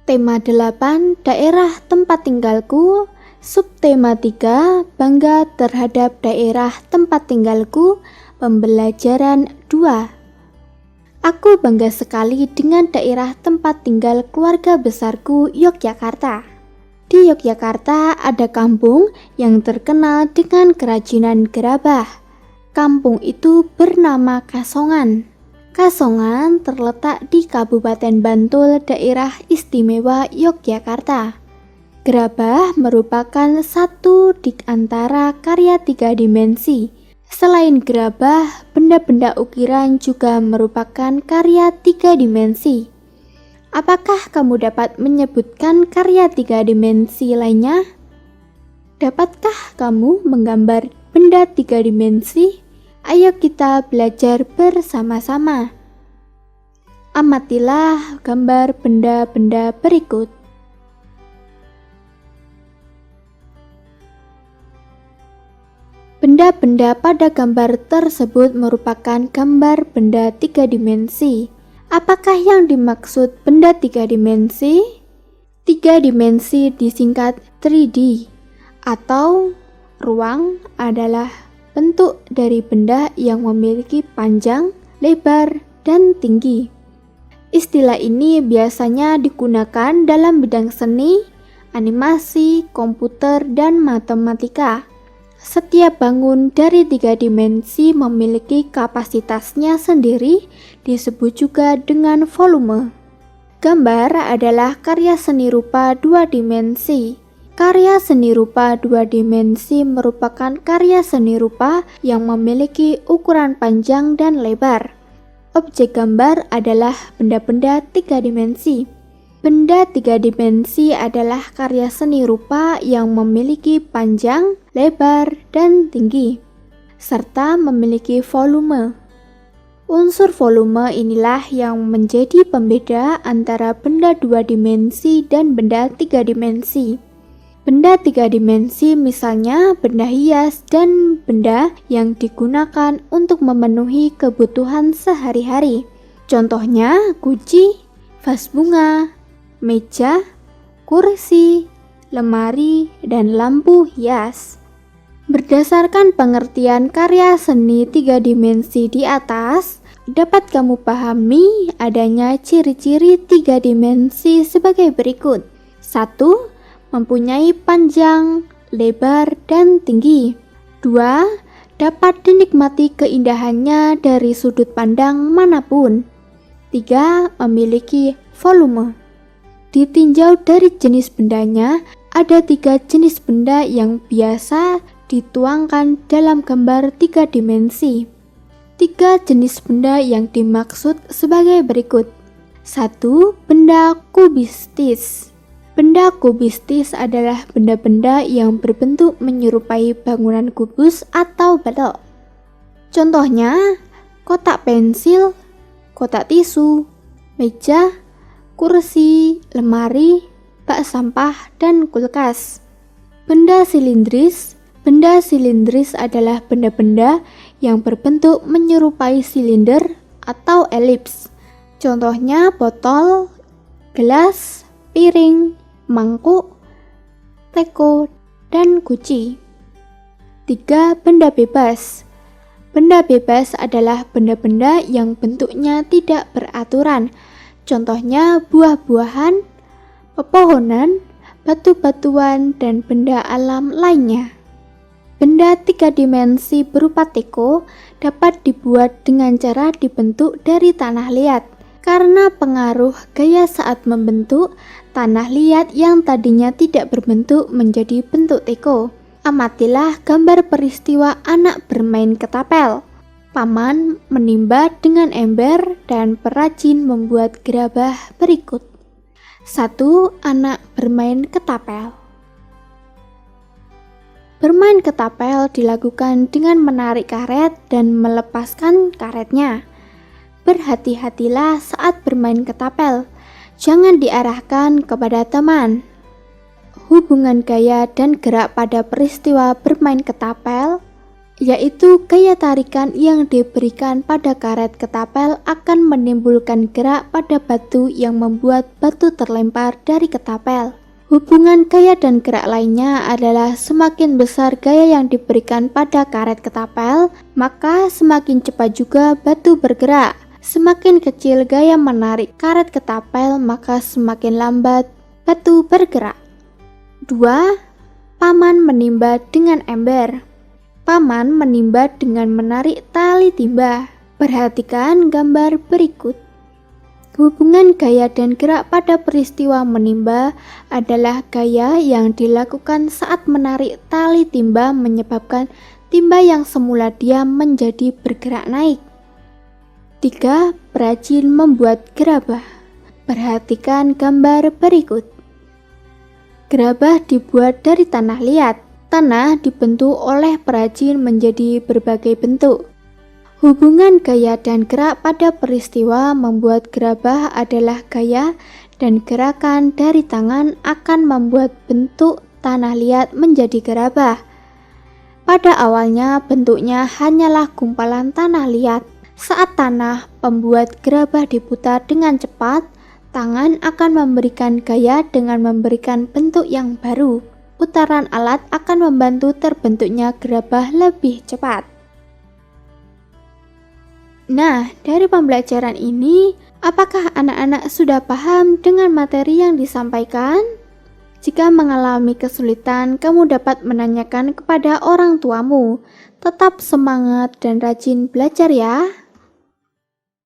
Tema 8, daerah tempat tinggalku. Subtema 3, bangga terhadap daerah tempat tinggalku. Pembelajaran 2. Aku bangga sekali dengan daerah tempat tinggal keluarga besarku, Yogyakarta. Di Yogyakarta ada kampung yang terkenal dengan kerajinan gerabah. Kampung itu bernama Kasongan. Kasongan terletak di Kabupaten Bantul, daerah istimewa Yogyakarta. Gerabah merupakan satu di antara karya 3 dimensi. Selain gerabah, benda-benda ukiran juga merupakan karya 3 dimensi. Apakah kamu dapat menyebutkan karya 3 dimensi lainnya? Dapatkah kamu menggambar benda 3 dimensi? Ayo kita belajar bersama-sama. Amatilah gambar benda-benda berikut. Benda-benda pada gambar tersebut merupakan gambar benda 3 dimensi. Apakah yang dimaksud benda 3 dimensi? 3 dimensi disingkat 3D, atau ruang adalah bentuk dari benda yang memiliki panjang, lebar, dan tinggi. Istilah ini biasanya digunakan dalam bidang seni, animasi, komputer, dan matematika. Setiap bangun dari 3 dimensi memiliki kapasitasnya sendiri, disebut juga dengan volume. Gambar adalah karya seni rupa 2 dimensi. Karya seni rupa 2 dimensi merupakan karya seni rupa yang memiliki ukuran panjang dan lebar. Objek gambar adalah benda-benda 3 dimensi. Benda 3 dimensi adalah karya seni rupa yang memiliki panjang, lebar, dan tinggi, serta memiliki volume. Unsur volume inilah yang menjadi pembeda antara benda 2 dimensi dan benda 3 dimensi. Benda 3 dimensi misalnya benda hias dan benda yang digunakan untuk memenuhi kebutuhan sehari-hari. Contohnya guci, vas bunga, meja, kursi, lemari, dan lampu hias. Berdasarkan pengertian karya seni 3 dimensi di atas, dapat kamu pahami adanya ciri-ciri 3 dimensi sebagai berikut. 1. Mempunyai panjang, lebar, dan tinggi. 2. Dapat dinikmati keindahannya dari sudut pandang manapun. 3. Memiliki volume. Ditinjau dari jenis bendanya, ada 3 jenis benda yang biasa dituangkan dalam gambar 3 dimensi. 3 jenis benda yang dimaksud sebagai berikut. 1. Benda kubistis. Benda kubistis adalah benda-benda yang berbentuk menyerupai bangunan kubus atau balok. Contohnya, kotak pensil, kotak tisu, meja, kursi, lemari, bak sampah, dan kulkas. Benda silindris. Benda silindris adalah benda-benda yang berbentuk menyerupai silinder atau elips. Contohnya botol, gelas, piring, mangkuk, teko, dan guci. 3. Benda bebas. Benda bebas adalah benda-benda yang bentuknya tidak beraturan. Contohnya buah-buahan, pepohonan, batu-batuan, dan benda alam lainnya. Benda 3 dimensi berupa teko dapat dibuat dengan cara dibentuk dari tanah liat. Karena pengaruh gaya saat membentuk, tanah liat yang tadinya tidak berbentuk menjadi bentuk teko. Amatilah gambar peristiwa anak bermain ketapel. Paman menimba dengan ember dan perajin membuat gerabah berikut. 1. Anak bermain ketapel. Bermain ketapel dilakukan dengan menarik karet dan melepaskan karetnya. Berhati-hatilah saat bermain ketapel, jangan diarahkan kepada teman. Hubungan gaya dan gerak pada peristiwa bermain ketapel yaitu gaya tarikan yang diberikan pada karet ketapel akan menimbulkan gerak pada batu yang membuat batu terlempar dari ketapel. Hubungan gaya dan gerak lainnya adalah semakin besar gaya yang diberikan pada karet ketapel, maka semakin cepat juga batu bergerak. Semakin kecil gaya menarik karet ketapel, maka semakin lambat batu bergerak. 2. Paman menimba dengan ember. Paman menimba dengan menarik tali timba. Perhatikan gambar berikut. Hubungan gaya dan gerak pada peristiwa menimba adalah gaya yang dilakukan saat menarik tali timba menyebabkan timba yang semula diam menjadi bergerak naik. 3. Perajin membuat gerabah. Perhatikan gambar berikut. Gerabah dibuat dari tanah liat. Tanah dibentuk oleh perajin menjadi berbagai bentuk. Hubungan gaya dan gerak pada peristiwa membuat gerabah adalah gaya dan gerakan dari tangan akan membuat bentuk tanah liat menjadi gerabah. Pada awalnya bentuknya hanyalah gumpalan tanah liat. Saat tanah pembuat gerabah diputar dengan cepat, tangan akan memberikan gaya dengan memberikan bentuk yang baru. Putaran alat akan membantu terbentuknya gerabah lebih cepat. Nah, dari pembelajaran ini, apakah anak-anak sudah paham dengan materi yang disampaikan? Jika mengalami kesulitan, kamu dapat menanyakan kepada orang tuamu. Tetap semangat dan rajin belajar ya.